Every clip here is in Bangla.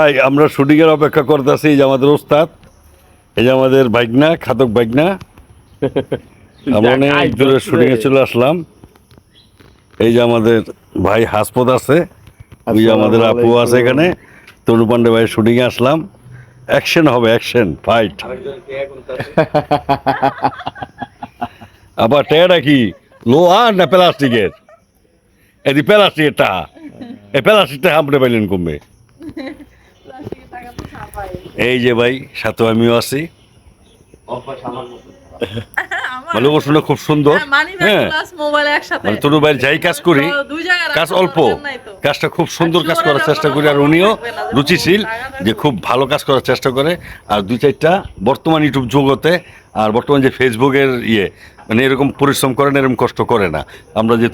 ভাই আমরা শুটিং এর অপেক্ষা করতেছি। এই যে আমাদের ওস্তাদ, এই যে আমাদের বাইকনা খাতক বাইকনা, আমরা অনেক দূরে শুটিং এ চলে আসলাম। এই যে আমাদের ভাই হাসপদ আছে, ওই যে আমাদের আপু আছে এখানে, তনু পান্ডে ভাই শুটিং এ আসলাম। অ্যাকশন হবে, অ্যাকশন ফাইট। আবার টেয়াটা কি লোহার না প্লাস্টিকের? এদি প্লাস্টিকের টাকা, এই প্লাস্টিকটা আপনি পাইলেন কমবে। এই যে ভাই সাথে আমিও আছি। মানে লোকেশনটা খুব সুন্দর। হ্যাঁ, মানে তনু ভাই যাই কাজ করি, কাজ অল্প, কাজটা খুব সুন্দর কাজ করার চেষ্টা করি। আর উনিও রুচিশীল, যে খুব ভালো কাজ করার চেষ্টা করে। আর দুই চারটা বর্তমান ইউটিউব জগতে আর বর্তমান যে ফেসবুকের মানে এরকম পরিশ্রম করে না, এরকম কষ্ট করে না। আমরা যে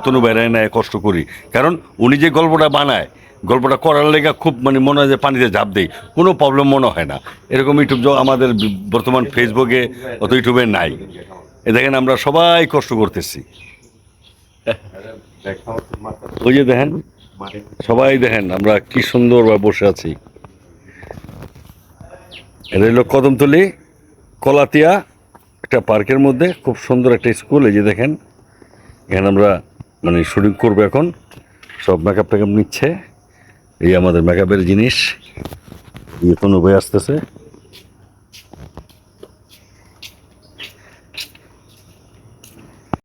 তনু ভাইরা না কষ্ট করি, কারণ উনি যে গল্পটা বানায়, গল্পটা করার লেগে খুব মানে মনে হয় যে পানিতে ঝাঁপ দেই, কোনো প্রবলেম মনে হয় না। এরকম ইউটিউব আমাদের বর্তমান ফেসবুকে অত ইউটিউবে নাই। এ দেখেন আমরা সবাই কষ্ট করতেছি। ওই যে দেখেন সবাই, দেখেন আমরা কি সুন্দরভাবে বসে আছি। এটা হলো কদমতলী কলাতিয়া একটা পার্কের মধ্যে, খুব সুন্দর একটা স্কুল। এই যে দেখেন এখানে আমরা মানে শুটিং করবো এখন। সব মেকআপ টেকআপ নিচ্ছে, এই আমাদের মেকআপের জিনিস। কোনো বই আসতেছে।